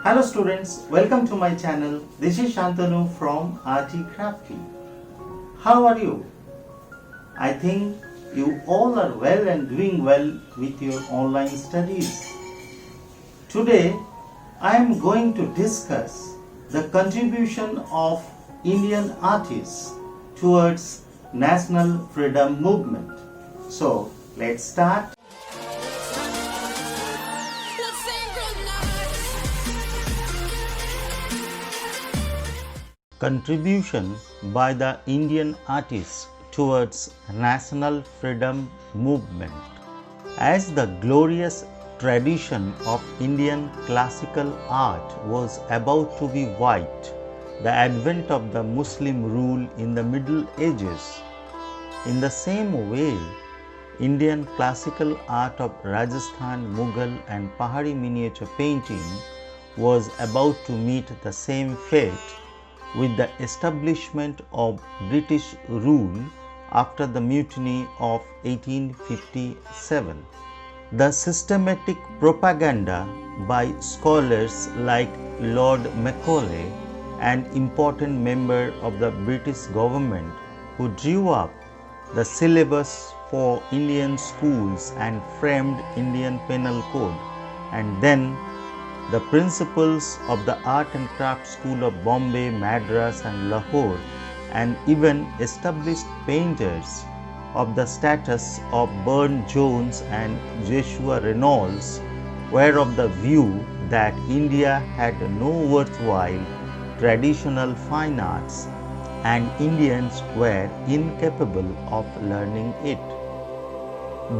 Hello students, welcome to my channel. This is Shantanu from RT Crafty. How are you? I think you all are well and doing well with your online studies. Today I am going to discuss the contribution of Indian artists towards national freedom movement. So let's start. Contribution by the Indian artists towards national freedom movement. As the glorious tradition of Indian classical art was about to be wiped, the advent of the Muslim rule in the Middle Ages. In the same way, Indian classical art of Rajasthan, Mughal and Pahari miniature painting was about to meet the same fate with the establishment of British rule after the mutiny of 1857. The systematic propaganda by scholars like Lord Macaulay, an important member of the British government who drew up the syllabus for Indian schools and framed Indian Penal Code, and then the principals of the Art and Craft School of Bombay, Madras and Lahore, and even established painters of the status of Burne-Jones and Joshua Reynolds were of the view that India had no worthwhile traditional fine arts and Indians were incapable of learning it.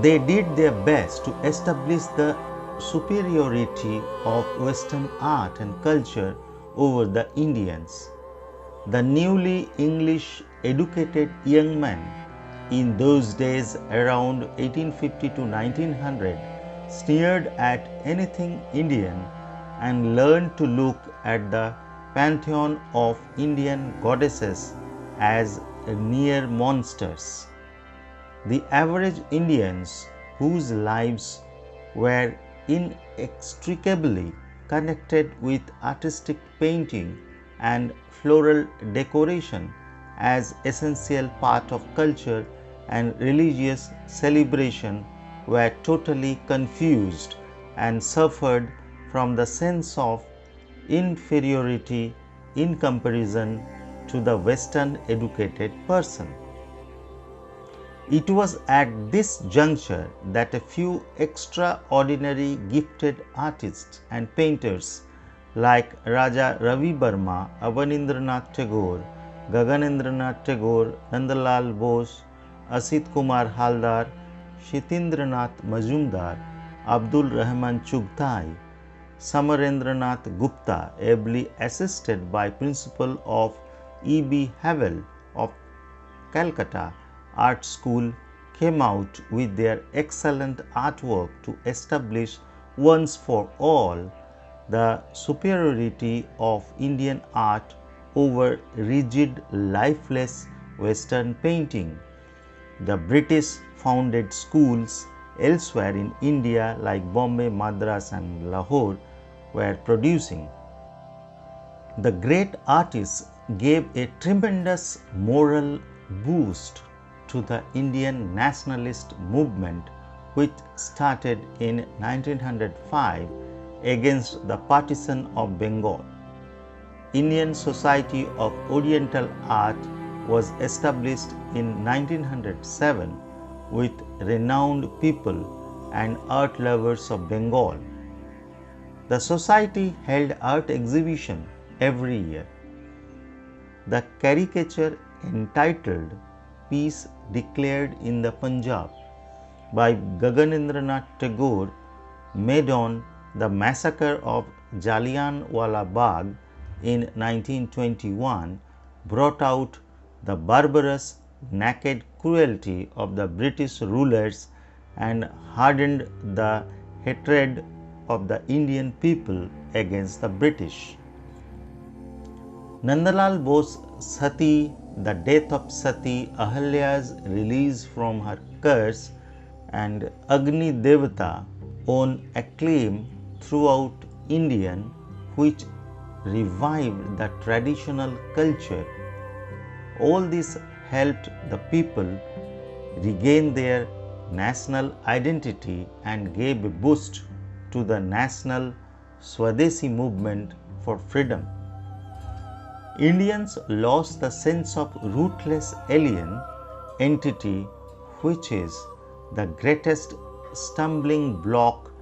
They did their best to establish the superiority of Western art and culture over the Indians. The newly English educated young men in those days around 1850 to 1900 sneered at anything Indian and learned to look at the pantheon of Indian goddesses as near monsters. The average Indians whose lives were inextricably connected with artistic painting and floral decoration as essential part of culture and religious celebration were totally confused and suffered from the sense of inferiority in comparison to the Western educated person. It was at this juncture that a few extraordinary gifted artists and painters like Raja Ravi Verma, Abanindranath Tagore, Gaganendranath Tagore, Nandalal Bose, Asit Kumar Haldar, Shitindranath Majumdar, Abdul Rahman Chughtai, Samarendranath Gupta, ably assisted by Principal of E.B. Havell of Calcutta Art School, came out with their excellent artwork to establish once for all the superiority of Indian art over rigid, lifeless Western painting. The British founded schools elsewhere in India like Bombay, Madras and Lahore were producing. The great artists gave a tremendous moral boost to the Indian nationalist movement, which started in 1905 against the partition of Bengal. Indian Society of Oriental Art was established in 1907 with renowned people and art lovers of Bengal. The society held art exhibition every year. The caricature entitled Peace Declared in the Punjab by Gaganendranath Tagore made on the massacre of Jallianwala Bagh in 1921 brought out the barbarous, naked cruelty of the British rulers and hardened the hatred of the Indian people against the British. Nandalal Bose Sati, the death of Sati, Ahalya's release from her curse, and Agni Devata won acclaim throughout Indian which revived the traditional culture. All this helped the people regain their national identity and gave a boost to the national Swadeshi movement for freedom. Indians lost the sense of rootless alien entity, which is the greatest stumbling block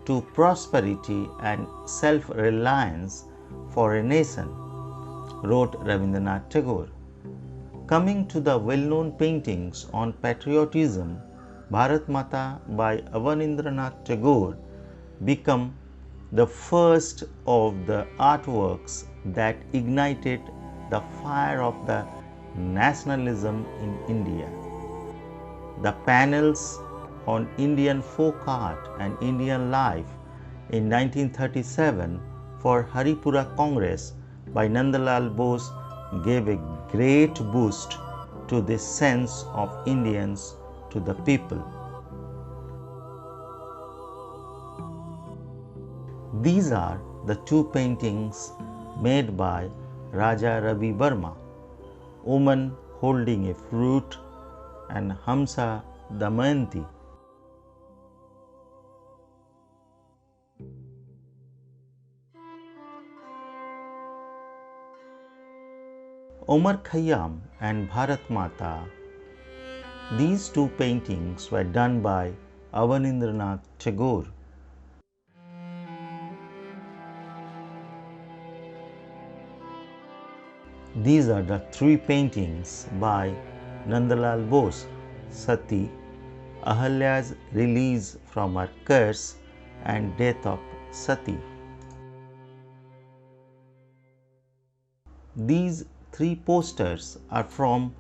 to prosperity and self-reliance for a nation, wrote Rabindranath Tagore. Coming to the well-known paintings on patriotism, Bharat Mata by Avanindranath Tagore became the first of the artworks that ignited the fire of the nationalism in India. The panels on Indian folk art and Indian life in 1937 for Haripura Congress by Nandalal Bose gave a great boost to the sense of Indians to the people. These are the two paintings made by Raja Ravi Verma, woman holding a fruit and Hamsa Damayanti. Omar Khayyam and Bharat Mata. These two paintings were done by Avanindranath Tagore. These are the three paintings by Nandalal Bose: Sati, Ahalya's release from her curse and death of Sati. These three posters are from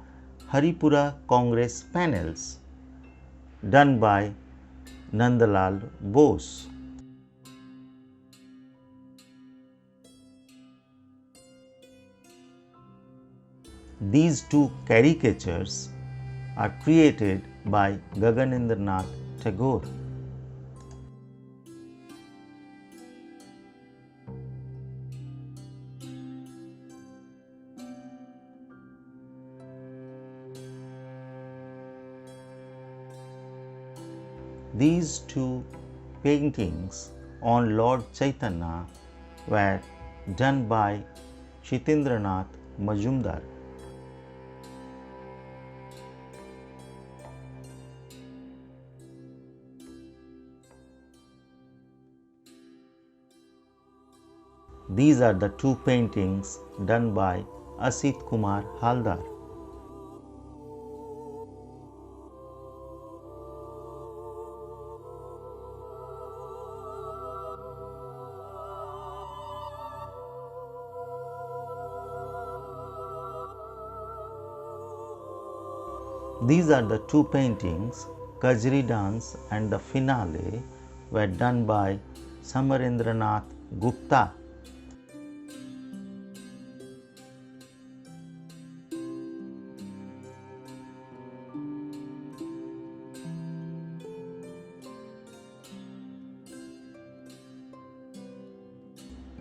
Haripura Congress panels done by Nandalal Bose. These two caricatures are created by Gaganendranath Tagore. These two paintings on Lord Chaitanya were done by Chitindranath Majumdar. These are the two paintings done by Asit Kumar Haldar. These are the two paintings, Kajri Dance and the Finale, were done by Samarendranath Gupta.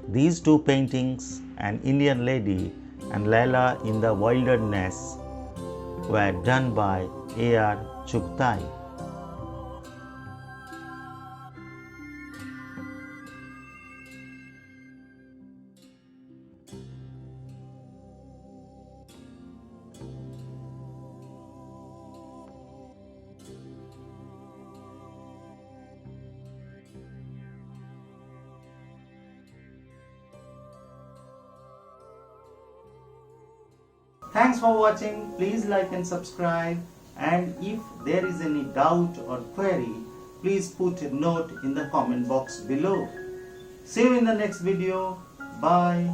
These two paintings, An Indian Lady and Laila in the Wilderness, were done by A.R. Chugtai. Thanks for watching. Please like and subscribe. And if there is any doubt or query, please put a note in the comment box below. See you in the next video. Bye.